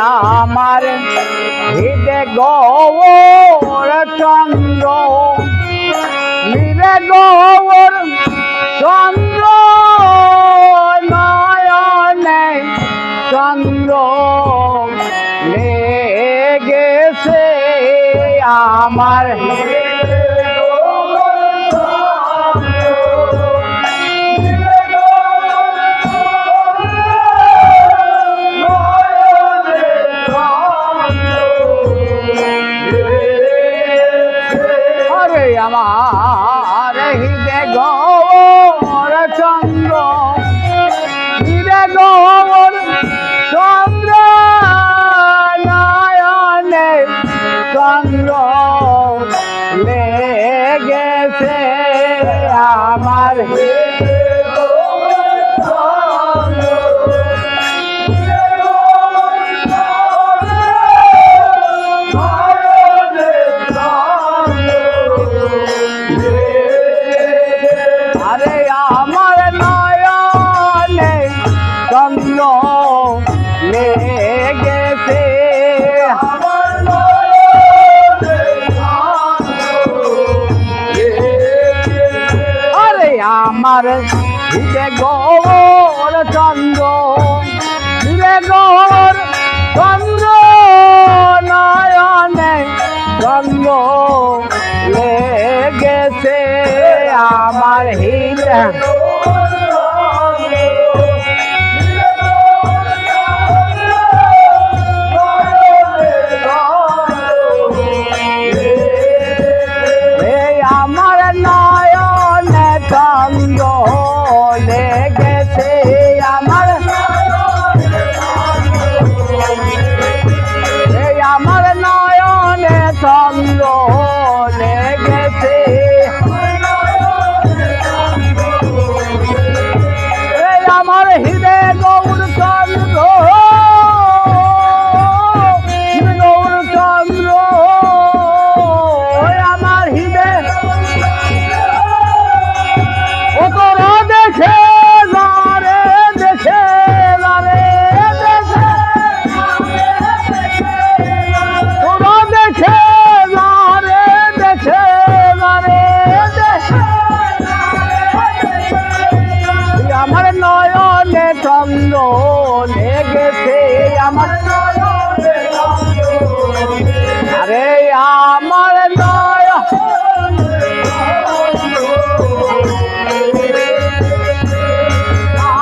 আমার হৃদয় গৌর চন্দ্র নিরে গৌর চন্দ্র নয়নে চন্দ্র লেগেছে আমার আমার হৃদয় গৌর চন্দ্র হৃদয় গৌর চন্দ্র নয়নে চন্দ্র লেগেছে আমার লেগেছে আরে আমার হৃদয় গৌর চন্দ্র হৃদয় গৌর চন্দ্র নয়নে চন্দ্র লেগেছে আমার হৃদয় লেগেছে আমার আমার নয়নে চন্দ্র লেগেছে আমার হৃদয় গৌর চন্দ্র গৌর চন্দ্র আমার হৃদয় ও তোরা দেখে আমার নয়নে চন্দ্র লেগেছে আমার আরে আমার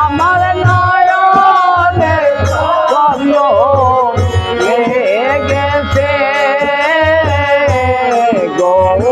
আমার নয়নে চন্দ্র লেগেছে গৌর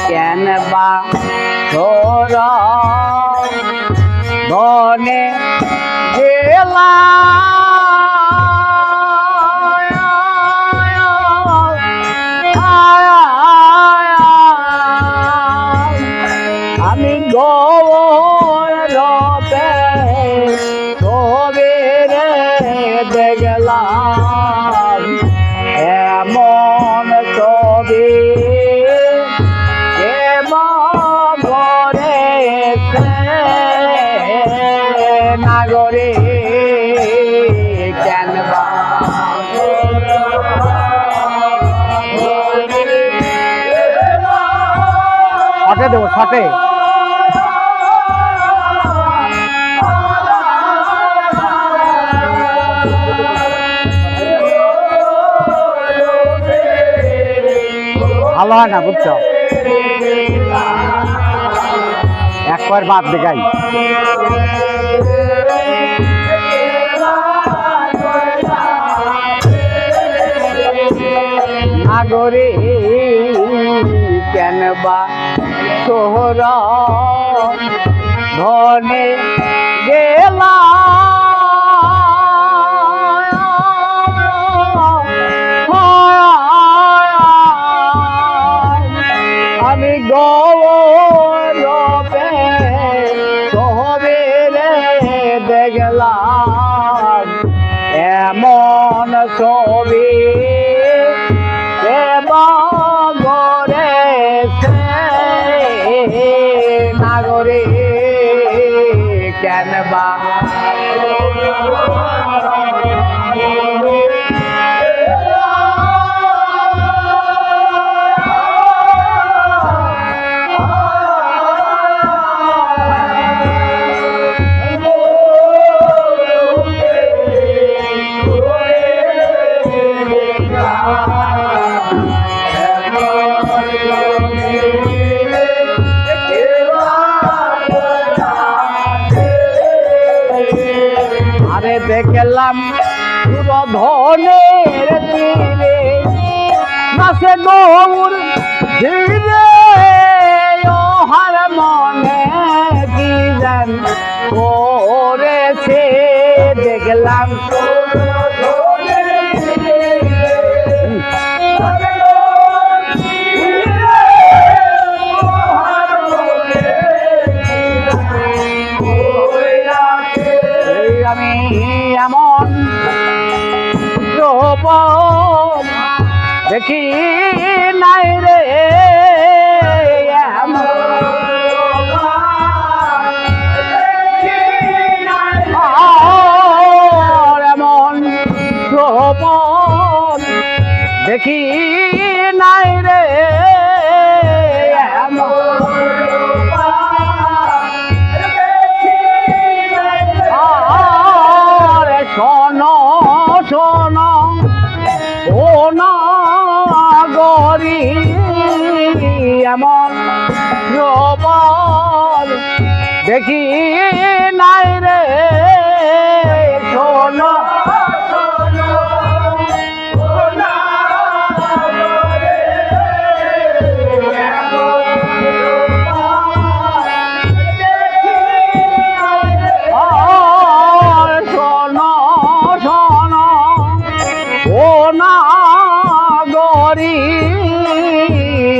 কেন বা তোর বনে গেলা আমি গৌর তবে রে দেখলাম এমন তবে নাগরে কেন ছটে দেবো ছটে ভালো হয় না বুঝছো একবার বাদ দেখাই নাগরে কেন বা শহর ধনে গেলা কেন বা দেখলাম ধনের তীরে নাচে গৌর ধীরে ওহার মনে কি জান করেছে দেখলাম আমি এমন রূপ দেখি নাই রে এমন রূপ দেখি নাই রে শোনো শোনো ও নাগরী এমন রূপ দেখি নাই রে শোনো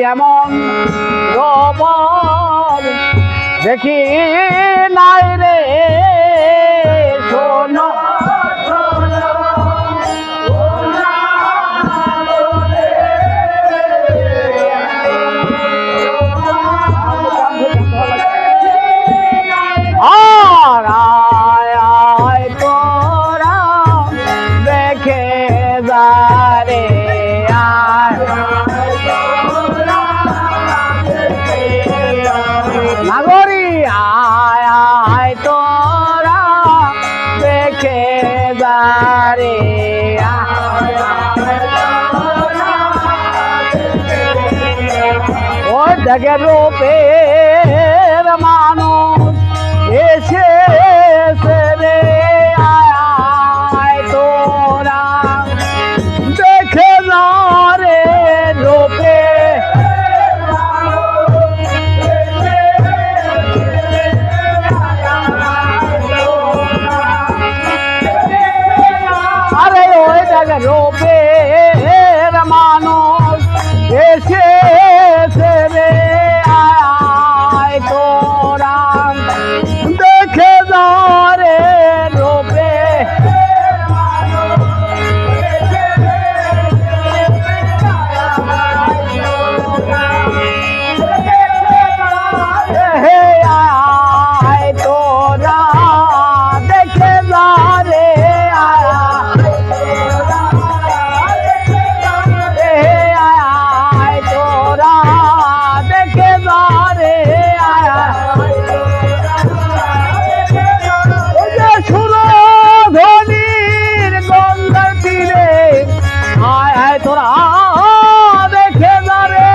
এমন রূপ দেখি নাই রে শোনো আর আয় তোরা দেখে যারে নাগরী আয় আয় তোরা দেখে যারে ওই দেখে রূপের মানুষ এসেছে রে আয় তোরা দেখে যারে রূপে রূপের মানুষ এসেছে রে আয় তোরা দেখে যারে রূপে হে আয় তোরা দেখে যারে তোরা দেখে যারে ধনির গঙ্গার তীরে আয় তোরা দেখে যারে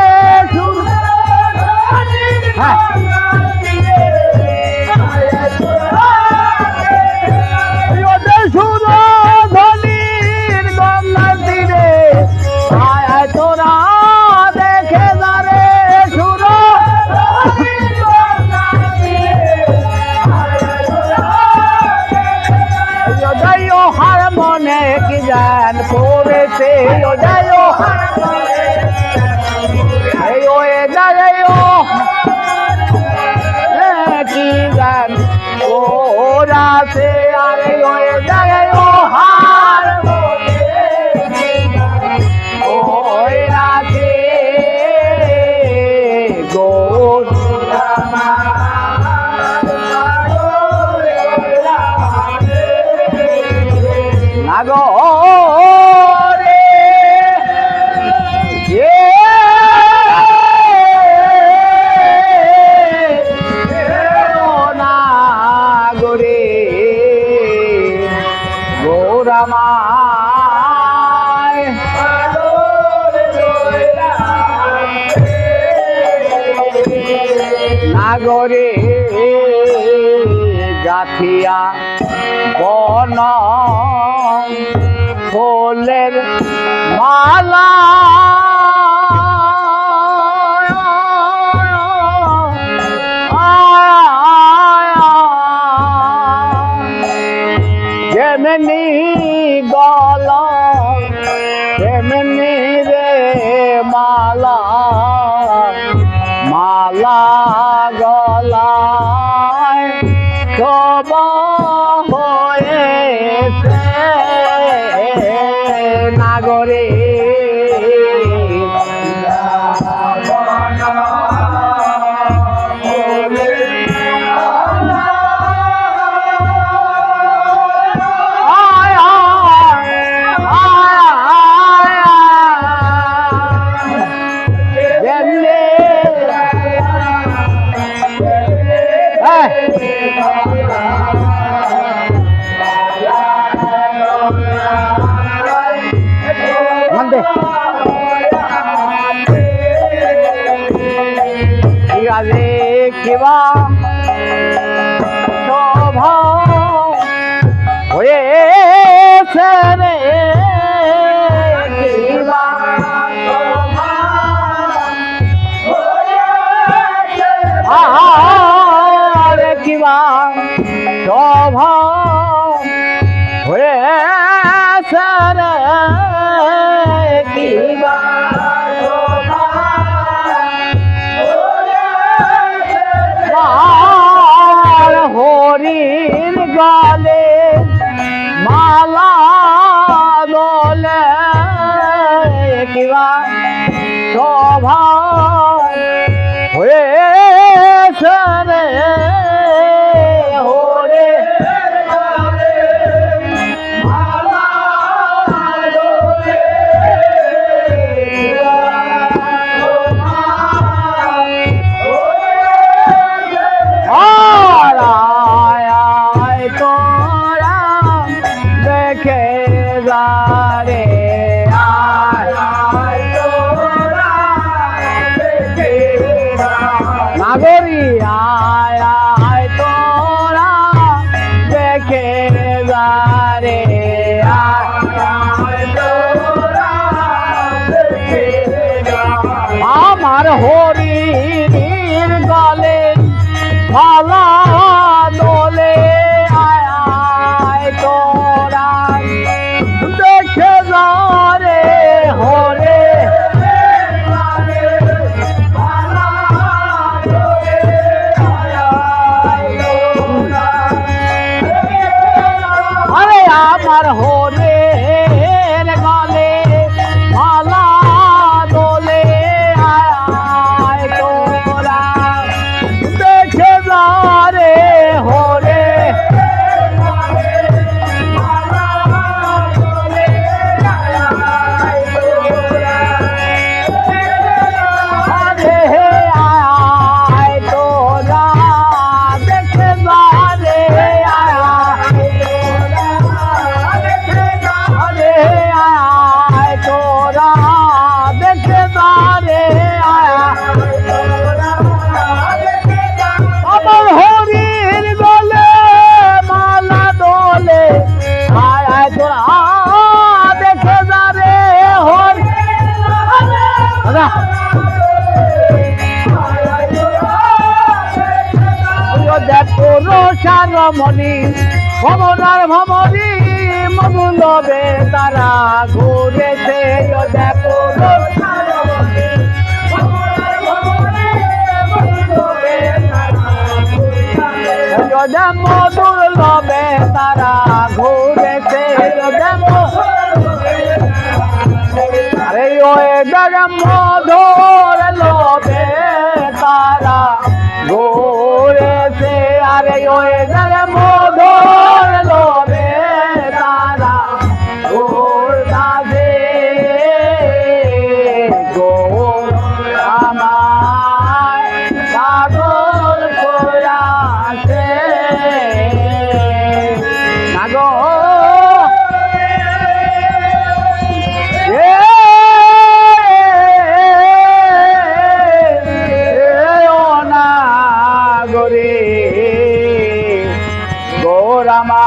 সুর হার মনে কি জান করেছে কি গান ওরা সে আরে ওয়ে যায় ও হার ওই রাতে গোর আমায় নাগরে গাথিয়া বন ফুলের মালা যেমনি গল তেমনি রে মালা মালা গলায় সব হয়েছে নাগরে কিবা শোভা হয়েছে রে কিবা আরে কিবা শোভা হয়েছে রে কিবা হরির গলে মালা দোলে কিবা শোভা হয়েছে রে হরে নাগরি আয় আয় তোরা দেখে যারে আমার হরির গলে মালা দোলে আয় আয় তোরা দেখে যারে হরে আমার হরের গলে মালা দোলে আয় তোরা দেখে যারে হরে রমণী ভবনার ভবনী মধুলবে তারা ঘুরেছে দেখো মধুর লবে তারা ঘুরেছে আরে ওই মধুর লবে তারা ঘুরেছে আরে ওই মধুর লবে তারা ঘুরতাছে গো আমার পাগল করাছে না গো রামা